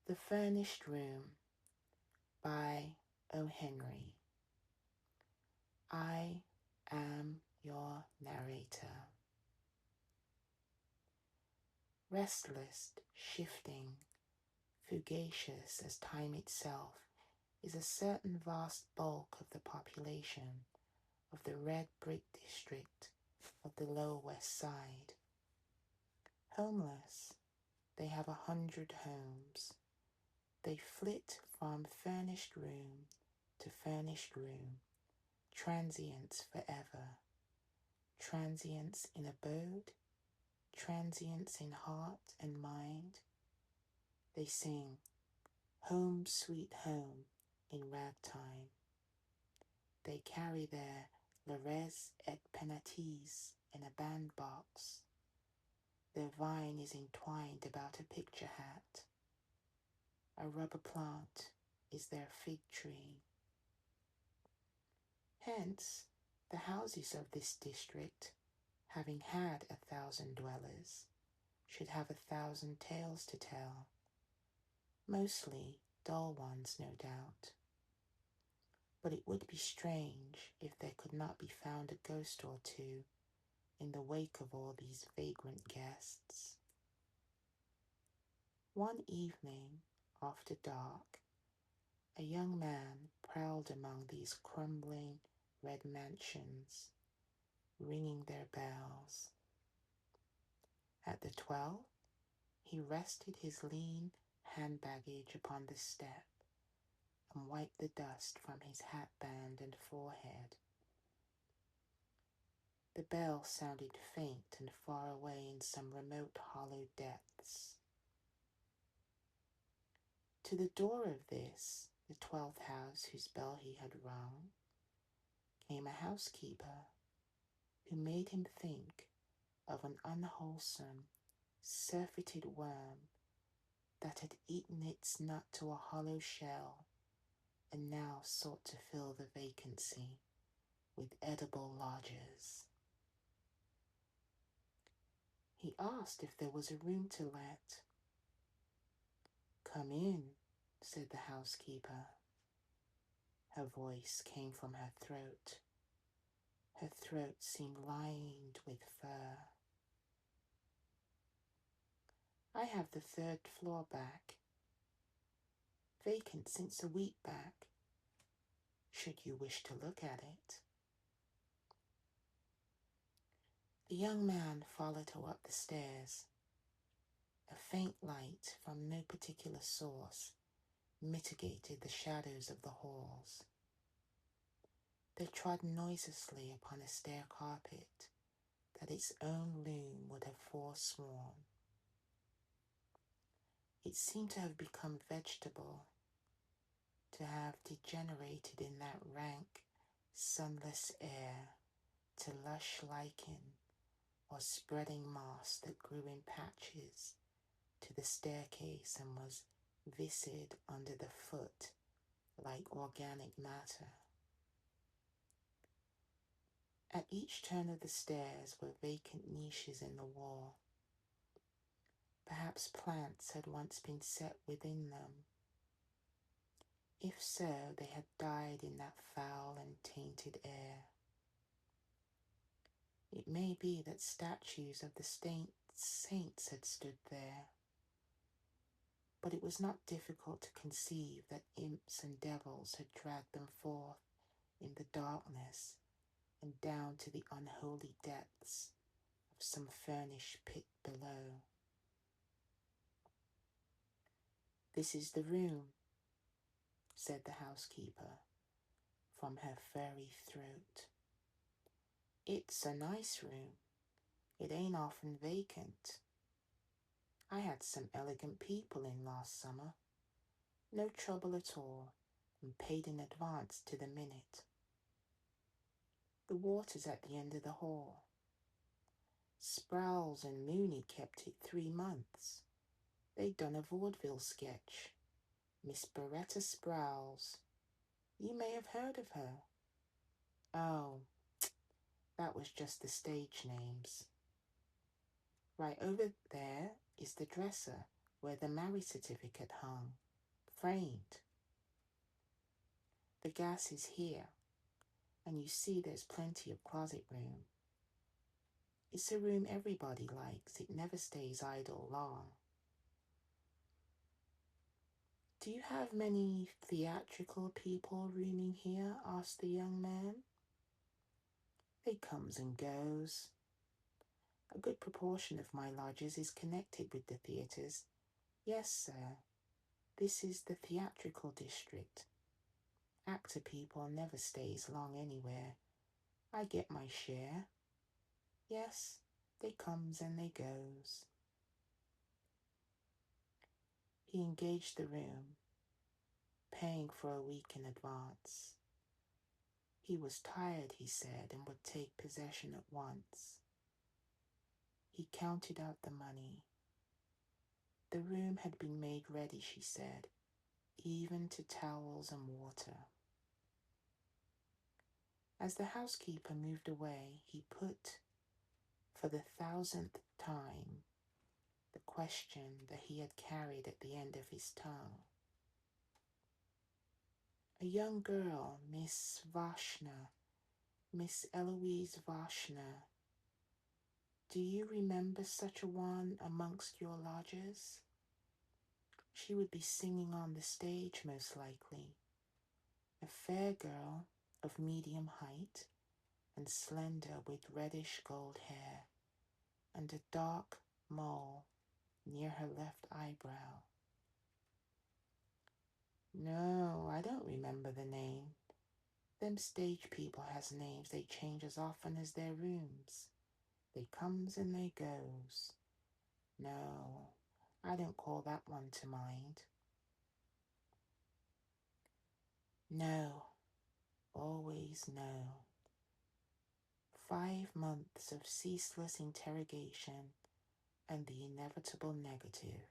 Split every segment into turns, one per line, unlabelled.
The Furnished Room by OHenry. I am your narrator. Restless, shifting, fugacious as time itself is a certain vast bulk of the population of the red brick district of the Lower West Side. Homeless, they have 100 homes. They flit from furnished room to furnished room, transients forever, transients in abode, transients in heart and mind. They sing, Home Sweet Home in ragtime. They carry their lares et penates in a bandbox. Their vine is entwined about a picture hat. A rubber plant is their fig tree. Hence, the houses of this district, having had 1,000 dwellers, should have 1,000 tales to tell, mostly dull ones, no doubt. But it would be strange if there could not be found a ghost or two in the wake of all these vagrant guests. One evening, after dark, a young man prowled among these crumbling red mansions, ringing their bells. At the 12th, he rested his lean hand baggage upon the step and wiped the dust from his hatband and forehead. The bell sounded faint and far away in some remote hollow depths. To the door of this, the 12th house whose bell he had rung, came a housekeeper who made him think of an unwholesome, surfeited worm that had eaten its nut to a hollow shell and now sought to fill the vacancy with edible lodgers. He asked if there was a room to let. Come in, said the housekeeper. Her voice came from her throat. Her throat seemed lined with fur. I have the 3rd floor back. Vacant since a week back, should you wish to look at it. The young man followed her up the stairs. A faint light from no particular source mitigated the shadows of the halls. They trod noiselessly upon a stair carpet that its own loom would have forsworn. It seemed to have become vegetable, to have degenerated in that rank, sunless air to lush lichen or spreading moss that grew in patches to the staircase and was viscid under the foot like organic matter. At each turn of the stairs were vacant niches in the wall. Perhaps plants had once been set within them. If so, they had died in that foul and tainted air. It may be that statues of the saints had stood there, but it was not difficult to conceive that imps and devils had dragged them forth in the darkness and down to the unholy depths of some furnished pit below. This is the room, said the housekeeper from her furry throat. It's a nice room. It ain't often vacant. I had some elegant people in last summer. No trouble at all, and paid in advance to the minute. The water's at the end of the hall. Sprowls and Mooney kept it 3 months. They'd done a vaudeville sketch. Miss Beretta Sprowls. You may have heard of her. Oh, that was just the stage names. Right over there is the dresser where the marriage certificate hung, framed. The gas is here, and you see there's plenty of closet room. It's a room everybody likes. It never stays idle long. Do you have many theatrical people rooming here? Asked the young man. They comes and goes. A good proportion of my lodgers is connected with the theatres. Yes, sir. This is the theatrical district. Actor people never stays long anywhere. I get my share. Yes, they comes and they goes. He engaged the room, paying for a week in advance. He was tired, he said, and would take possession at once. He counted out the money. The room had been made ready, she said, even to towels and water. As the housekeeper moved away, he put, for the 1000th time, the question that he had carried at the end of his tongue. A young girl, Miss Vashna, Miss Eloise Vashna. Do you remember such a one amongst your lodgers? She would be singing on the stage, most likely. A fair girl of medium height and slender with reddish gold hair and a dark mole near her left eyebrow. No, I don't remember the name. Them stage people has names they change as often as their rooms. They comes and they goes. No, I don't call that one to mind. No, always no. 5 months of ceaseless interrogation and the inevitable negative.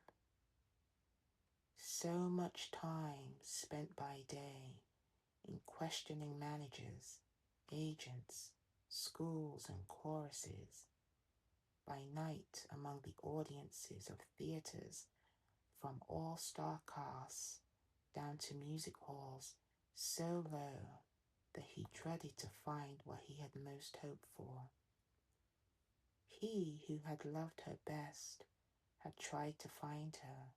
So much time spent by day in questioning managers, agents, schools and choruses, by night among the audiences of theatres from all-star casts down to music halls so low that he dreaded to find what he had most hoped for. He who had loved her best had tried to find her.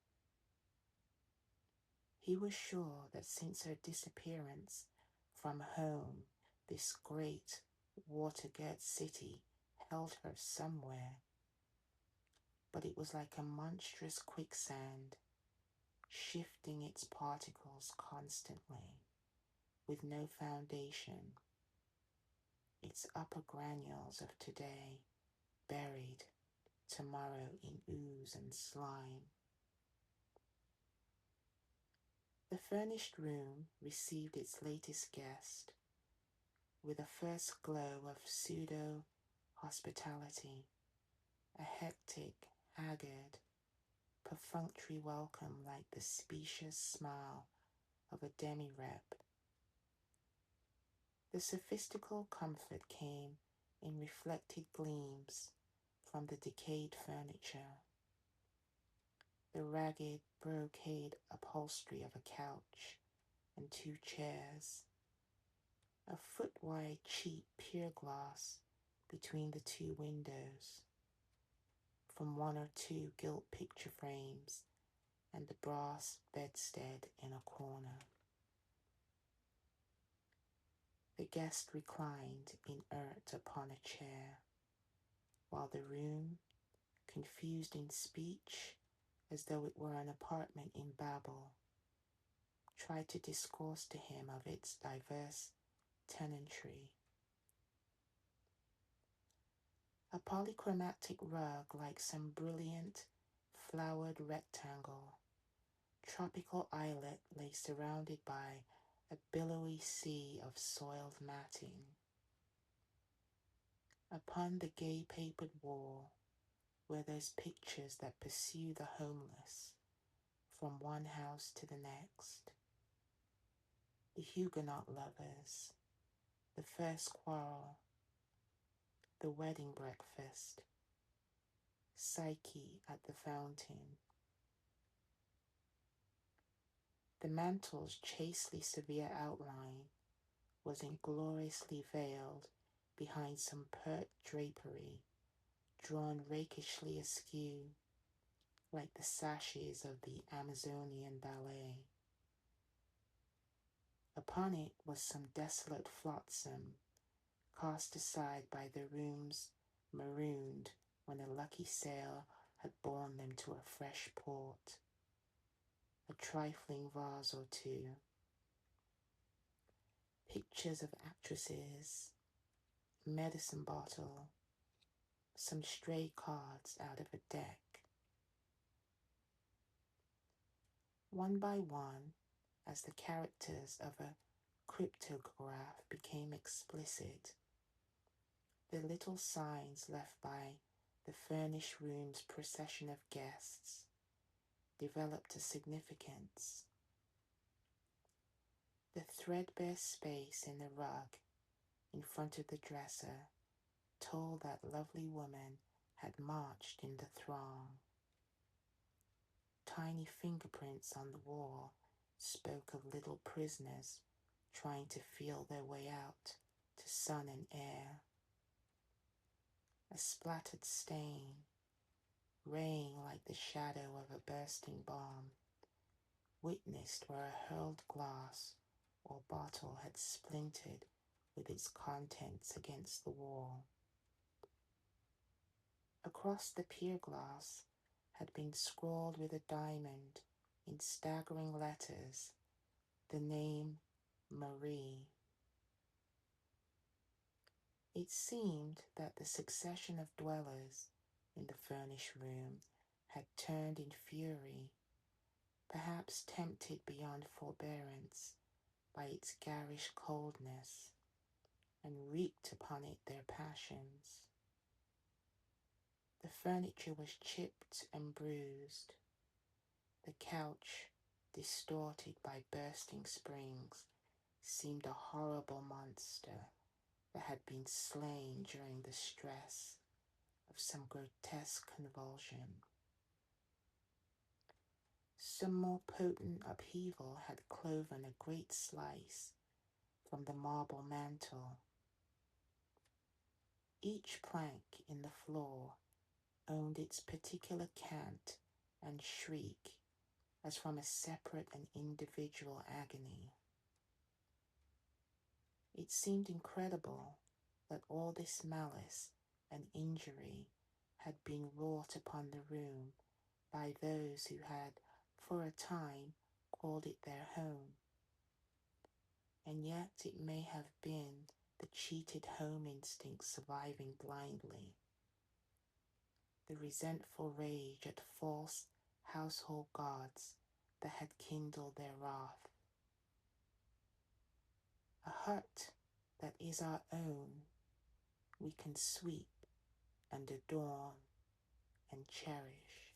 He was sure that since her disappearance from home, this great water-girt city held her somewhere. But it was like a monstrous quicksand, shifting its particles constantly, with no foundation, its upper granules of today buried tomorrow in ooze and slime. The furnished room received its latest guest with a first glow of pseudo-hospitality, a hectic, haggard, perfunctory welcome like the specious smile of a demi-rep. The sophistical comfort came in reflected gleams from the decayed furniture, the ragged brocade upholstery of a couch and 2 chairs, a foot-wide cheap pier glass between the 2 windows, from 1 or 2 gilt picture frames and the brass bedstead in a corner. The guest reclined inert upon a chair, while the room, confused in speech as though it were an apartment in Babel, tried to discourse to him of its diverse tenantry. A polychromatic rug like some brilliant, flowered rectangle, tropical islet lay surrounded by a billowy sea of soiled matting. Upon the gay papered wall were those pictures that pursue the homeless from one house to the next. The Huguenot lovers, the first quarrel, the wedding breakfast, Psyche at the fountain, The mantle's chastely severe outline was ingloriously veiled behind some pert drapery, drawn rakishly askew, like the sashes of the Amazonian ballet. Upon it was some desolate flotsam, cast aside by the rooms marooned when a lucky sail had borne them to a fresh port. A trifling vase or two, pictures of actresses, a medicine bottle, some stray cards out of a deck. One by one, as the characters of a cryptograph became explicit, the little signs left by the furnished room's procession of guests developed a significance. The threadbare space in the rug in front of the dresser told that lovely woman had marched in the throng. Tiny fingerprints on the wall spoke of little prisoners trying to feel their way out to sun and air. A splattered stain, raying like the shadow of a bursting bomb, witnessed where a hurled glass or bottle had splintered with its contents against the wall. Across the pier glass had been scrawled with a diamond in staggering letters the name Marie. It seemed that the succession of dwellers in the furnished room had turned in fury, perhaps tempted beyond forbearance by its garish coldness, and wreaked upon it their passions. The furniture was chipped and bruised. The couch, distorted by bursting springs, seemed a horrible monster that had been slain during the stress of some grotesque convulsion. Some more potent upheaval had cloven a great slice from the marble mantel. Each plank in the floor owned its particular cant and shriek as from a separate and individual agony. It seemed incredible that all this malice and injury had been wrought upon the room by those who had, for a time, called it their home. And yet it may have been the cheated home instinct surviving blindly, the resentful rage at false household gods that had kindled their wrath. A hut that is our own, we can sweep and adorn and cherish.